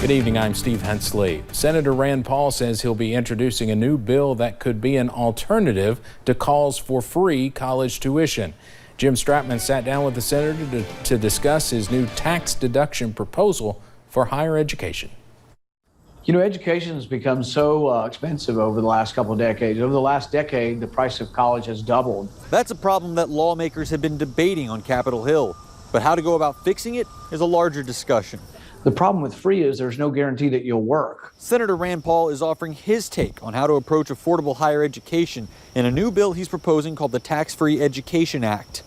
Good evening, I'm Steve Hensley. Senator Rand Paul says he'll be introducing a new bill that could be an alternative to calls for free college tuition. Jim Stratman sat down with the senator to discuss his new tax deduction proposal for higher education. You know, education has become so expensive over the last couple of decades. Over the last decade, the price of college has doubled. That's a problem that lawmakers have been debating on Capitol Hill. But how to go about fixing it is a larger discussion. The problem with free is there's no guarantee that you'll work. Senator Rand Paul is offering his take on how to approach affordable higher education in a new bill he's proposing called the Tax-Free Education Act.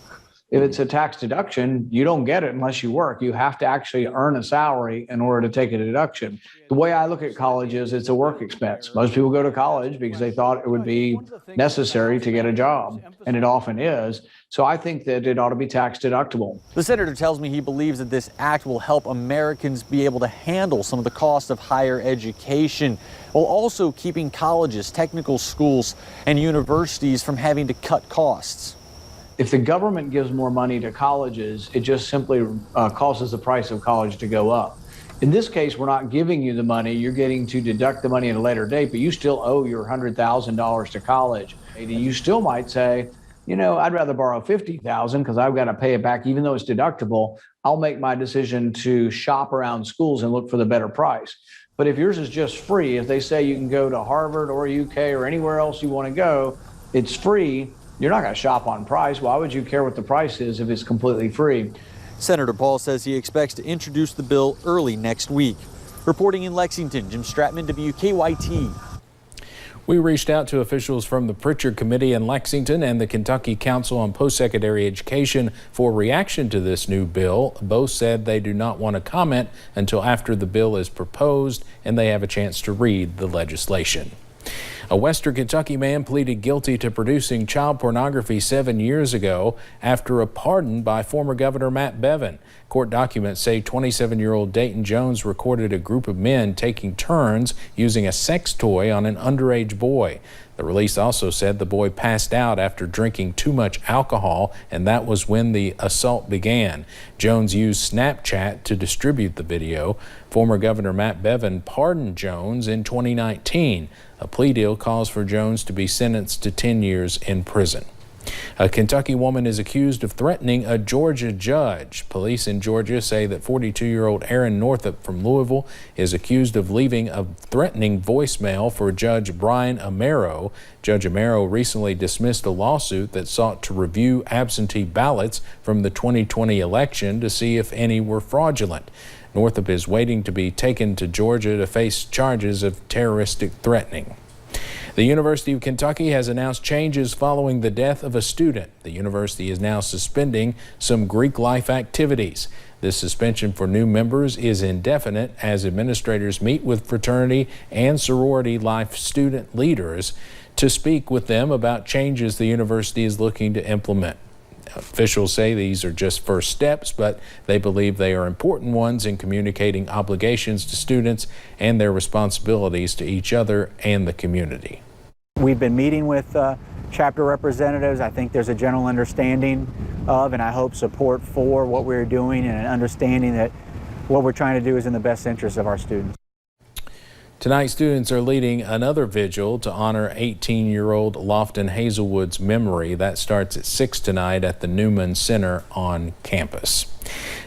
If it's a tax deduction, you don't get it unless you work. You have to actually earn a salary in order to take a deduction. The way I look at college is it's a work expense. Most people go to college because they thought it would be necessary to get a job, and it often is. So I think that it ought to be tax deductible. The senator tells me he believes that this act will help Americans be able to handle some of the cost of higher education, while also keeping colleges, technical schools, and universities from having to cut costs. If the government gives more money to colleges, it just simply causes the price of college to go up. In this case, we're not giving you the money. You're getting to deduct the money at a later date, but you still owe your $100,000 to college. And you still might say, you know, I'd rather borrow $50,000 because I've got to pay it back, even though it's deductible. I'll make my decision to shop around schools and look for the better price. But if yours is just free, if they say you can go to Harvard or UK or anywhere else you want to go, it's free. You're not going to shop on price. Why would you care what the price is if it's completely free? Senator Paul says he expects to introduce the bill early next week. Reporting in Lexington, Jim Stratman, WKYT. We reached out to officials from the Pritchard Committee in Lexington and the Kentucky Council on Post-Secondary Education for reaction to this new bill. Both said they do not want to comment until after the bill is proposed and they have a chance to read the legislation. A Western Kentucky man pleaded guilty to producing child pornography 7 years ago after a pardon by former Governor Matt Bevin. Court documents say 27-year-old Dayton Jones recorded a group of men taking turns using a sex toy on an underage boy. The release also said the boy passed out after drinking too much alcohol, and that was when the assault began. Jones used Snapchat to distribute the video. Former Governor Matt Bevin pardoned Jones in 2019. A plea deal calls for Jones to be sentenced to 10 years in prison. A Kentucky woman is accused of threatening a Georgia judge. Police in Georgia say that 42-year-old Erin Northup from Louisville is accused of leaving a threatening voicemail for Judge Brian Amaro. Judge Amaro recently dismissed a lawsuit that sought to review absentee ballots from the 2020 election to see if any were fraudulent. Northup is waiting to be taken to Georgia to face charges of terroristic threatening. The University of Kentucky has announced changes following the death of a student. The university is now suspending some Greek life activities. This suspension for new members is indefinite as administrators meet with fraternity and sorority life student leaders to speak with them about changes the university is looking to implement. Officials say these are just first steps, but they believe they are important ones in communicating obligations to students and their responsibilities to each other and the community. We've been meeting with chapter representatives. I think there's a general understanding of, and I hope support for what we're doing, and an understanding that what we're trying to do is in the best interest of our students. Tonight, students are leading another vigil to honor 18-year-old Lofton Hazelwood's memory. That starts at 6 tonight at the Newman Center on campus.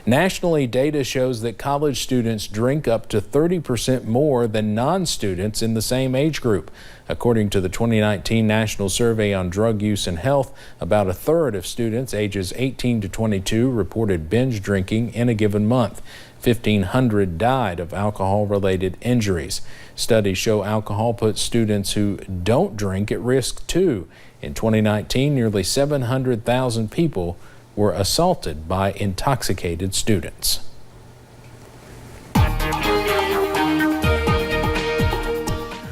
Nationally, data shows that college students drink up to 30% more than non-students in the same age group. According to the 2019 National Survey on Drug Use and Health, about a third of students ages 18 to 22 reported binge drinking in a given month. 1,500 died of alcohol-related injuries. Studies show alcohol puts students who don't drink at risk too. In 2019, nearly 700,000 people were assaulted by intoxicated students.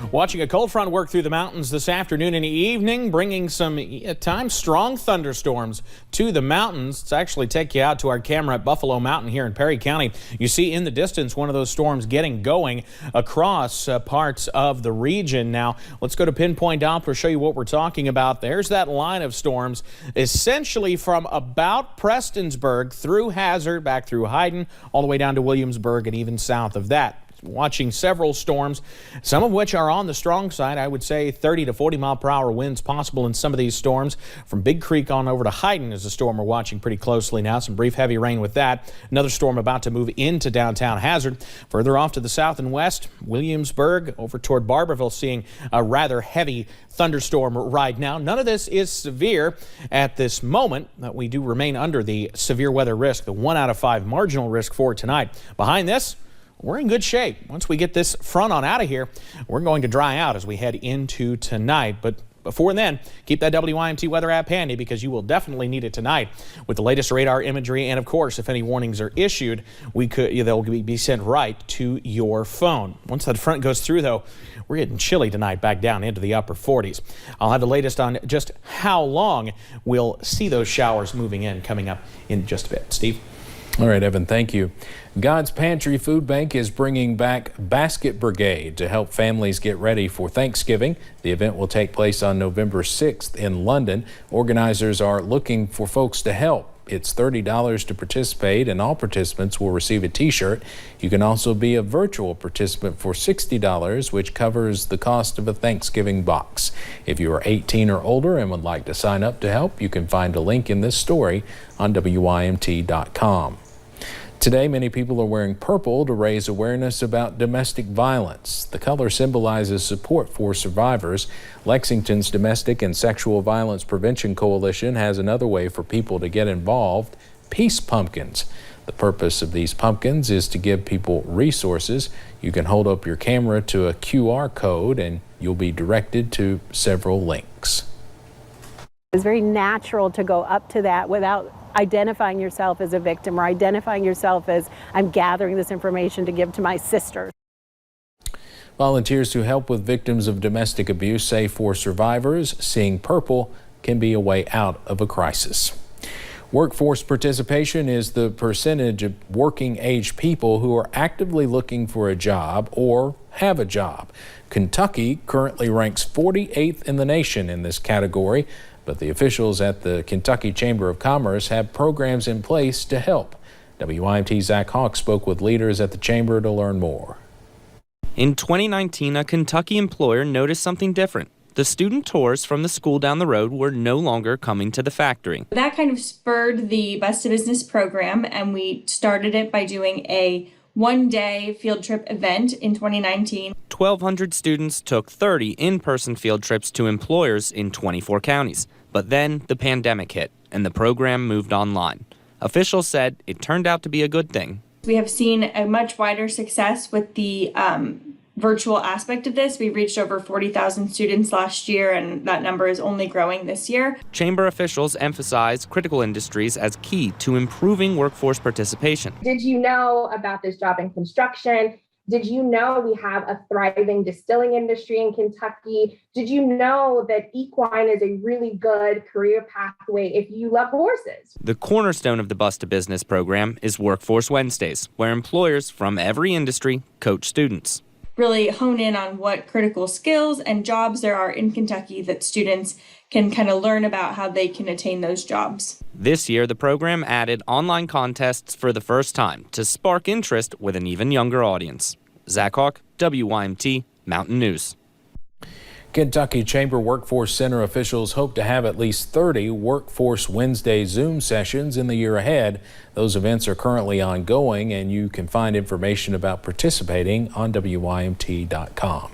Watching a cold front work through the mountains this afternoon and evening, bringing some at times strong thunderstorms to the mountains. Let's actually take you out to our camera at Buffalo Mountain here in Perry County. You see in the distance one of those storms getting going across parts of the region. Now let's go to Pinpoint Doppler, show you what we're talking about. There's that line of storms essentially from about Prestonsburg through Hazard, back through Hayden, all the way down to Williamsburg and even south of that. watching several storms, some of which are on the strong side. I would say 30 to 40 mile per hour winds possible in some of these storms. From Big Creek on over to Hayden is a storm we're watching pretty closely now. Some brief heavy rain with that. Another storm about to move into downtown Hazard. Further off to the south and west, Williamsburg over toward Barberville, seeing a rather heavy thunderstorm right now. None of this is severe at this moment, but we do remain under the severe weather risk, the 1 out of 5 marginal risk for tonight. Behind this, we're in good shape. Once we get this front on out of here, we're going to dry out as we head into tonight. But before then, keep that WYMT weather app handy because you will definitely need it tonight with the latest radar imagery. And of course, if any warnings are issued, they'll be sent right to your phone. Once that front goes through, though, we're getting chilly tonight, back down into the upper 40s. I'll have the latest on just how long we'll see those showers moving in coming up in just a bit. Steve? All right, Evan, thank you. God's Pantry Food Bank is bringing back Basket Brigade to help families get ready for Thanksgiving. The event will take place on November 6th in London. Organizers are looking for folks to help. It's $30 to participate, and all participants will receive a t-shirt. You can also be a virtual participant for $60, which covers the cost of a Thanksgiving box. If you are 18 or older and would like to sign up to help, you can find a link in this story on WYMT.com. Today, many people are wearing purple to raise awareness about domestic violence. The color symbolizes support for survivors. Lexington's Domestic and Sexual Violence Prevention Coalition has another way for people to get involved: Peace Pumpkins. The purpose of these pumpkins is to give people resources. You can hold up your camera to a QR code and you'll be directed to several links. It's very natural to go up to that without identifying yourself as a victim or identifying yourself as, I'm gathering this information to give to my sister. Volunteers who help with victims of domestic abuse say for survivors, seeing purple can be a way out of a crisis. Workforce participation is the percentage of working age people who are actively looking for a job or have a job. Kentucky currently ranks 48th in the nation in this category, but the officials at the Kentucky Chamber of Commerce have programs in place to help. WYMT's Zach Hawk spoke with leaders at the chamber to learn more. In 2019, a Kentucky employer noticed something different. The student tours from the school down the road were no longer coming to the factory. That kind of spurred the Bus to Business program, and we started it by doing a one-day field trip event in 2019. 1,200 students took 30 in-person field trips to employers in 24 counties. But then the pandemic hit, and the program moved online. Officials said it turned out to be a good thing. We have seen a much wider success with the virtual aspect of this. We reached over 40,000 students last year, and that number is only growing this year. Chamber officials emphasize critical industries as key to improving workforce participation. Did you know about this job in construction? Did you know we have a thriving distilling industry in Kentucky? Did you know that equine is a really good career pathway if you love horses? The cornerstone of the Bus to Business program is Workforce Wednesdays, where employers from every industry coach students. Really hone in on what critical skills and jobs there are in Kentucky that students can kind of learn about how they can attain those jobs. This year, the program added online contests for the first time to spark interest with an even younger audience. Zach Hawk, WYMT, Mountain News. Kentucky Chamber Workforce Center officials hope to have at least 30 Workforce Wednesday Zoom sessions in the year ahead. Those events are currently ongoing, and you can find information about participating on WYMT.com.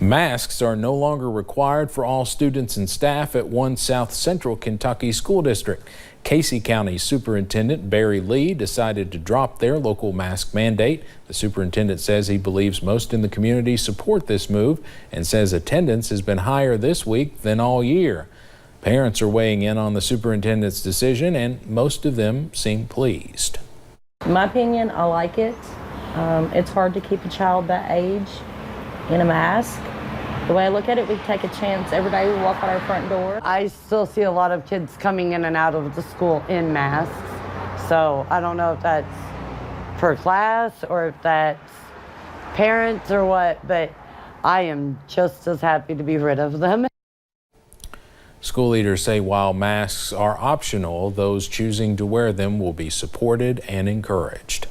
Masks are no longer required for all students and staff at one South Central Kentucky school district. Casey County Superintendent Barry Lee decided to drop their local mask mandate. The superintendent says he believes most in the community support this move and says attendance has been higher this week than all year. Parents are weighing in on the superintendent's decision, and most of them seem pleased. In my opinion, I like it. It's hard to keep a child that age in a mask. The way I look at it, we take a chance every day we walk out our front door. I still see a lot of kids coming in and out of the school in masks. So I don't know if that's for class or if that's parents or what, but I am just as happy to be rid of them. School leaders say while masks are optional, those choosing to wear them will be supported and encouraged.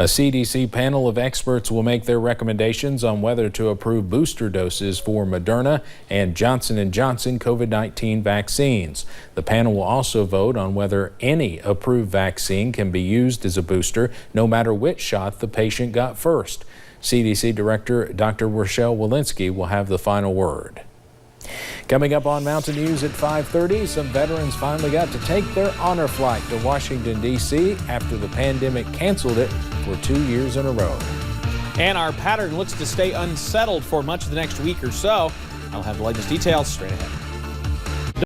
A CDC panel of experts will make their recommendations on whether to approve booster doses for Moderna and Johnson & Johnson COVID-19 vaccines. The panel will also vote on whether any approved vaccine can be used as a booster, no matter which shot the patient got first. CDC Director Dr. Rochelle Walensky will have the final word. Coming up on Mountain News at 5:30, some veterans finally got to take their honor flight to Washington, D.C. after the pandemic canceled it for 2 years in a row. And our pattern looks to stay unsettled for much of the next week or so. I'll have the latest details straight ahead.